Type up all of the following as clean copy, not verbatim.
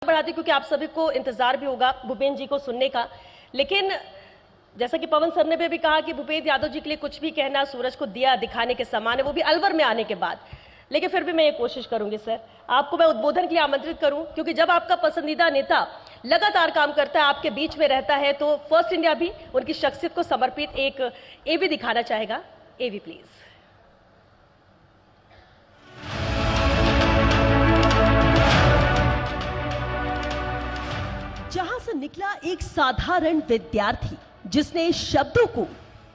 बढ़ाती क्योंकि आप सभी को इंतजार भी होगा भूपेंद्र जी को सुनने का। लेकिन जैसा कि पवन सर ने भी कहा कि भूपेंद्र यादव जी के लिए कुछ भी कहना सूरज को दिया दिखाने के समान है, वो भी अलवर में आने के बाद। लेकिन फिर भी मैं ये कोशिश करूंगी सर, आपको मैं उद्बोधन के लिए आमंत्रित करूं, क्योंकि जब आपका पसंदीदा नेता लगातार काम करता है, आपके बीच में रहता है, तो फर्स्ट इंडिया भी उनकी शख्सियत को समर्पित एक एवी दिखाना चाहेगा। एवी प्लीज। जहां से निकला एक साधारण विद्यार्थी जिसने शब्दों को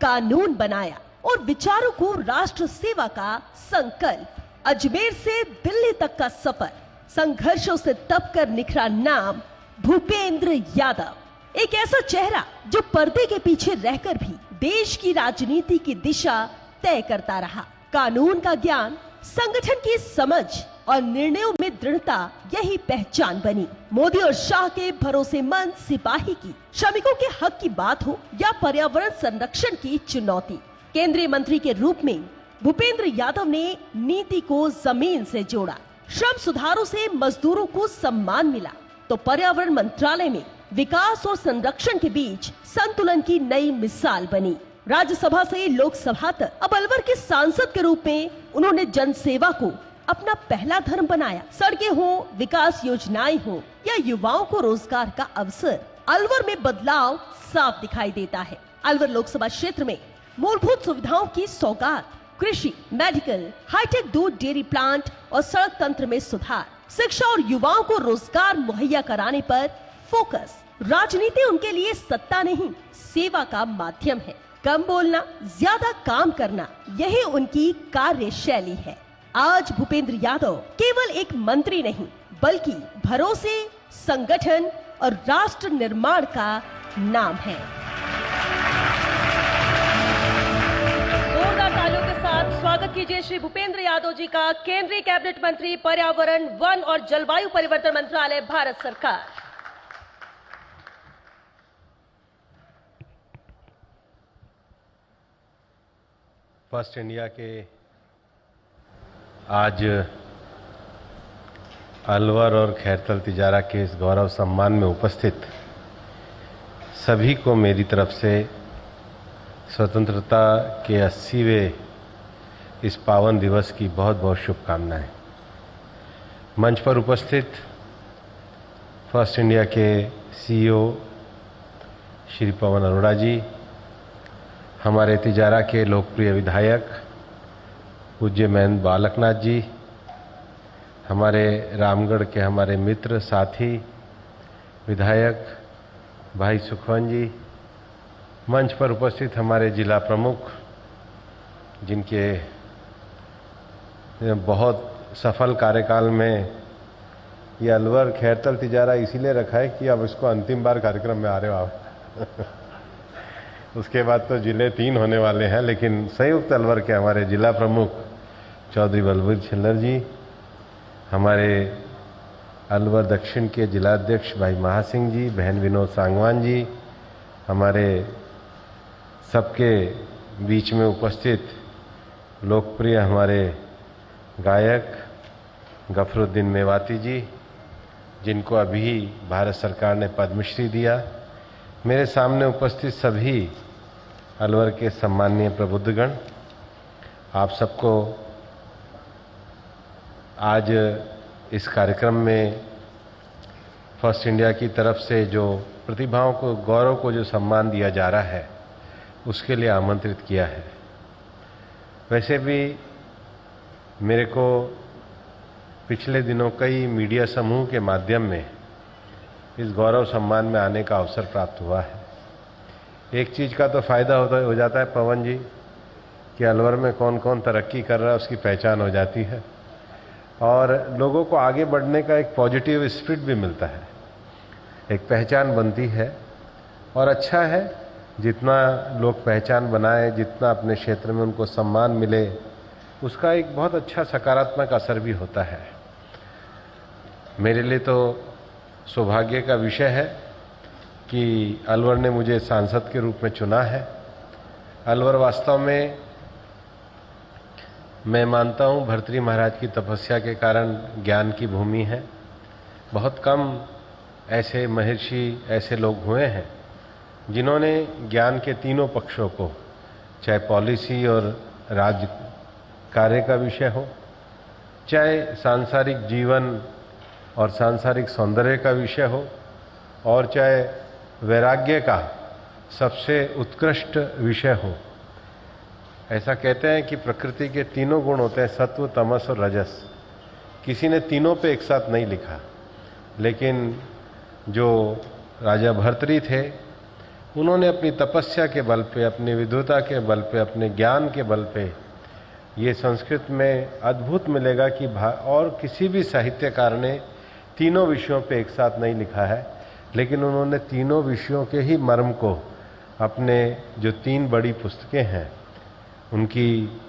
कानून बनाया और विचारों को राष्ट्र सेवा का संकल्प, अजमेर से दिल्ली तक का सफर, संघर्षों से तप कर निखरा नाम भूपेंद्र यादव। एक ऐसा चेहरा जो पर्दे के पीछे रहकर भी देश की राजनीति की दिशा तय करता रहा। कानून का ज्ञान, संगठन की समझ और निर्णयों में दृढ़ता, यही पहचान बनी। मोदी और शाह के भरोसेमंद सिपाही की श्रमिकों के हक की बात हो या पर्यावरण संरक्षण की चुनौती, केंद्रीय मंत्री के रूप में भूपेंद्र यादव ने नीति को जमीन से जोड़ा। श्रम सुधारों से मजदूरों को सम्मान मिला तो पर्यावरण मंत्रालय में विकास और संरक्षण के बीच संतुलन की नई मिसाल बनी। राज्यसभा से लोकसभा तक अब अलवर के सांसद के रूप में उन्होंने जन सेवा को अपना पहला धर्म बनाया। सड़कें हो, विकास योजनाएं हो या युवाओं को रोजगार का अवसर, अलवर में बदलाव साफ दिखाई देता है। अलवर लोकसभा क्षेत्र में मूलभूत सुविधाओं की सौगात, कृषि, मेडिकल, हाईटेक दूध डेयरी प्लांट और सड़क तंत्र में सुधार, शिक्षा और युवाओं को रोजगार मुहैया कराने पर फोकस। राजनीति उनके लिए सत्ता नहीं, सेवा का माध्यम है। कम बोलना, ज्यादा काम करना, यही उनकी कार्यशैली है। आज भूपेंद्र यादव केवल एक मंत्री नहीं, बल्कि भरोसे, संगठन और राष्ट्र निर्माण का नाम है। जोरदार तालियों के साथ स्वागत कीजिए श्री भूपेंद्र यादव जी का, केंद्रीय कैबिनेट मंत्री, पर्यावरण, वन और जलवायु परिवर्तन मंत्रालय, भारत सरकार। फर्स्ट इंडिया के आज अलवर और खैरतल तिजारा के इस गौरव सम्मान में उपस्थित सभी को मेरी तरफ से स्वतंत्रता के 80वें इस पावन दिवस की बहुत बहुत शुभकामनाएं। मंच पर उपस्थित फर्स्ट इंडिया के सीईओ श्री पवन अरोड़ा जी, हमारे तिजारा के लोकप्रिय विधायक पूज्य महेंद्र बालकनाथ जी, हमारे रामगढ़ के हमारे मित्र साथी विधायक भाई सुखवंत जी, मंच पर उपस्थित हमारे जिला प्रमुख, जिनके बहुत सफल कार्यकाल में ये अलवर खैरतल तिजारा इसीलिए रखा है कि अब इसको अंतिम बार कार्यक्रम में आ रहे हो आप उसके बाद तो जिले 3 होने वाले हैं, लेकिन संयुक्त अलवर के हमारे जिला प्रमुख चौधरी बलबीर छिल्लर जी, हमारे अलवर दक्षिण के जिलाध्यक्ष भाई महासिंह जी, बहन विनोद सांगवान जी, हमारे सबके बीच में उपस्थित लोकप्रिय हमारे गायक गफरुद्दीन मेवाती जी, जिनको अभी भारत सरकार ने पद्मश्री दिया, मेरे सामने उपस्थित सभी अलवर के सम्माननीय प्रबुद्धगण, आप सबको आज इस कार्यक्रम में फर्स्ट इंडिया की तरफ से जो प्रतिभाओं को, गौरव को जो सम्मान दिया जा रहा है, उसके लिए आमंत्रित किया है। वैसे भी मेरे को पिछले दिनों कई मीडिया समूह के माध्यम में इस गौरव सम्मान में आने का अवसर प्राप्त हुआ है। एक चीज़ का तो फायदा हो जाता है पवन जी कि अलवर में कौन कौन तरक्की कर रहा है उसकी पहचान हो जाती है और लोगों को आगे बढ़ने का एक पॉजिटिव स्पिरिट भी मिलता है, एक पहचान बनती है। और अच्छा है जितना लोग पहचान बनाए, जितना अपने क्षेत्र में उनको सम्मान मिले, उसका एक बहुत अच्छा सकारात्मक असर भी होता है। मेरे लिए तो सौभाग्य का विषय है कि अलवर ने मुझे सांसद के रूप में चुना है। अलवर वास्तव में मैं मानता हूँ भर्तृहरि महाराज की तपस्या के कारण ज्ञान की भूमि है। बहुत कम ऐसे महर्षि, ऐसे लोग हुए हैं जिन्होंने ज्ञान के तीनों पक्षों को, चाहे पॉलिसी और राज कार्य का विषय हो, चाहे सांसारिक जीवन और सांसारिक सौंदर्य का विषय हो, और चाहे वैराग्य का सबसे उत्कृष्ट विषय हो। ऐसा कहते हैं कि प्रकृति के तीनों गुण होते हैं, सत्व, तमस और रजस। किसी ने तीनों पे एक साथ नहीं लिखा, लेकिन जो राजा भर्तृहरि थे उन्होंने अपनी तपस्या के बल पे, अपनी विद्वता के बल पे, अपने ज्ञान के बल पे, ये संस्कृत में अद्भुत मिलेगा कि और किसी भी साहित्यकार ने तीनों विषयों पे एक साथ नहीं लिखा है, लेकिन उन्होंने तीनों विषयों के ही मर्म को अपने जो 3 बड़ी पुस्तकें हैं उनकी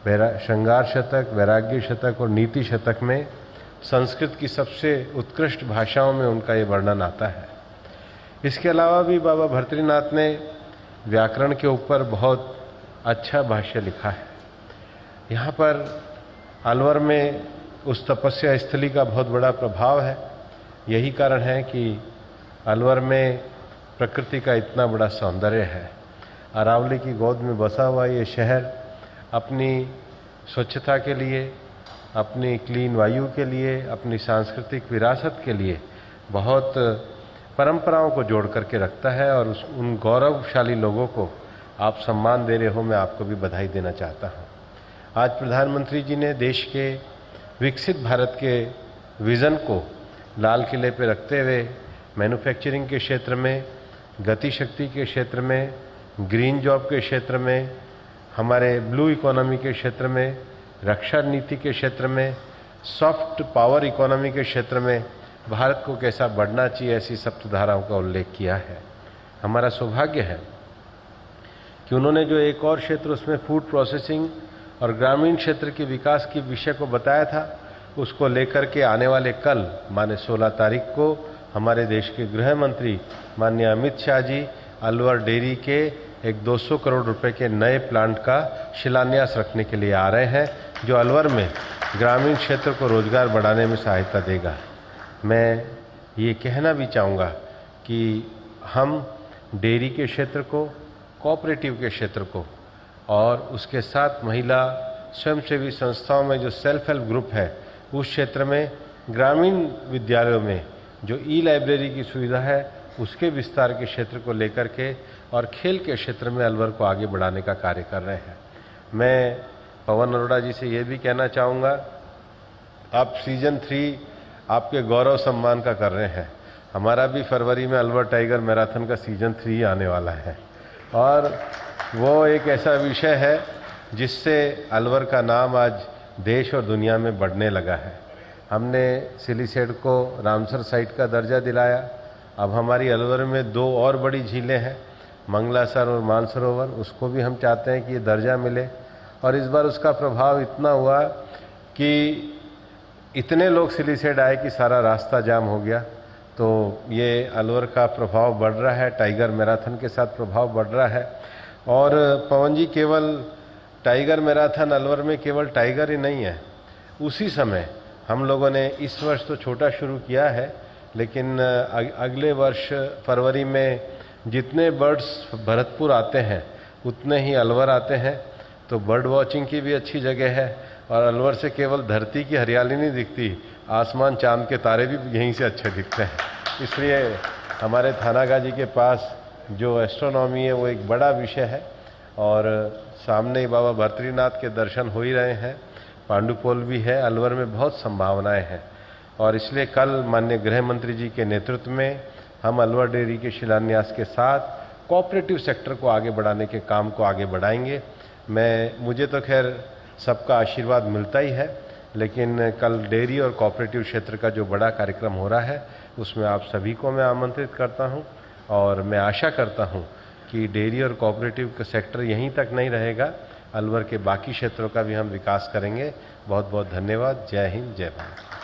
श्रृंगार शतक, वैराग्य शतक और नीति शतक में संस्कृत की सबसे उत्कृष्ट भाषाओं में उनका ये वर्णन आता है। इसके अलावा भी बाबा भर्तृनाथ ने व्याकरण के ऊपर बहुत अच्छा भाष्य लिखा है। यहाँ पर अलवर में उस तपस्या स्थली का बहुत बड़ा प्रभाव है। यही कारण है कि अलवर में प्रकृति का इतना बड़ा सौंदर्य है। अरावली की गोद में बसा हुआ ये शहर अपनी स्वच्छता के लिए, अपनी क्लीन वायु के लिए, अपनी सांस्कृतिक विरासत के लिए बहुत परंपराओं को जोड़ करके रखता है, और उन गौरवशाली लोगों को आप सम्मान दे रहे हो, मैं आपको भी बधाई देना चाहता हूँ। आज प्रधानमंत्री जी ने देश के विकसित भारत के विज़न को लाल किले पे रखते हुए मैन्युफैक्चरिंग के क्षेत्र में, गति शक्ति के क्षेत्र में, ग्रीन जॉब के क्षेत्र में, हमारे ब्लू इकोनॉमी के क्षेत्र में, रक्षा नीति के क्षेत्र में, सॉफ्ट पावर इकोनॉमी के क्षेत्र में भारत को कैसा बढ़ना चाहिए, ऐसी सप्तधाराओं का उल्लेख किया है। हमारा सौभाग्य है कि उन्होंने जो एक और क्षेत्र, उसमें फूड प्रोसेसिंग और ग्रामीण क्षेत्र के विकास के विषय को बताया था, उसको लेकर के आने वाले कल माने 16 तारीख को हमारे देश के गृह मंत्री माननीय अमित शाह जी अलवर डेयरी के एक 200 करोड़ रुपए के नए प्लांट का शिलान्यास रखने के लिए आ रहे हैं, जो अलवर में ग्रामीण क्षेत्र को रोजगार बढ़ाने में सहायता देगा। मैं ये कहना भी चाहूँगा कि हम डेयरी के क्षेत्र को, कोऑपरेटिव के क्षेत्र को, और उसके साथ महिला स्वयंसेवी संस्थाओं में जो सेल्फ हेल्प ग्रुप है, उस क्षेत्र में ग्रामीण विद्यालयों में जो ई-लाइब्रेरी की सुविधा है उसके विस्तार के क्षेत्र को लेकर के, और खेल के क्षेत्र में अलवर को आगे बढ़ाने का कार्य कर रहे हैं। मैं पवन अरोड़ा जी से ये भी कहना चाहूँगा, आप सीजन 3 आपके गौरव सम्मान का कर रहे हैं। हमारा भी फरवरी में अलवर टाइगर मैराथन का सीजन 3 आने वाला है, और वो एक ऐसा विषय है जिससे अलवर का नाम आज देश और दुनिया में बढ़ने लगा है। हमने सिलीसेड को रामसर साइट का दर्जा दिलाया। अब हमारी अलवर में 2 और बड़ी झीलें हैं, मंगलासर और मानसरोवर, उसको भी हम चाहते हैं कि ये दर्जा मिले। और इस बार उसका प्रभाव इतना हुआ कि इतने लोग सिलीसेड आए कि सारा रास्ता जाम हो गया। तो ये अलवर का प्रभाव बढ़ रहा है, टाइगर मैराथन के साथ प्रभाव बढ़ रहा है। और पवन जी, केवल टाइगर मैराथन अलवर में केवल टाइगर ही नहीं है। उसी समय हम लोगों ने इस वर्ष तो छोटा शुरू किया है, लेकिन अगले वर्ष फरवरी में जितने बर्ड्स भरतपुर आते हैं उतने ही अलवर आते हैं। तो बर्ड वॉचिंग की भी अच्छी जगह है, और अलवर से केवल धरती की हरियाली नहीं दिखती, आसमान चांद के तारे भी यहीं से अच्छे दिखते हैं। इसलिए हमारे थानागाजी के पास जो एस्ट्रोनॉमी है वो एक बड़ा विषय है, और सामने ही बाबा भर्तृनाथ के दर्शन हो ही रहे हैं, पांडुपोल भी है, अलवर में बहुत संभावनाएं हैं। और इसलिए कल माननीय गृह मंत्री जी के नेतृत्व में हम अलवर डेयरी के शिलान्यास के साथ कोऑपरेटिव सेक्टर को आगे बढ़ाने के काम को आगे बढ़ाएंगे। मुझे तो खैर सबका आशीर्वाद मिलता ही है, लेकिन कल डेयरी और कोऑपरेटिव क्षेत्र का जो बड़ा कार्यक्रम हो रहा है उसमें आप सभी को मैं आमंत्रित करता हूं, और मैं आशा करता हूं कि डेयरी और कोऑपरेटिव का सेक्टर यहीं तक नहीं रहेगा, अलवर के बाकी क्षेत्रों का भी हम विकास करेंगे। बहुत बहुत धन्यवाद। जय हिंद, जय भारत।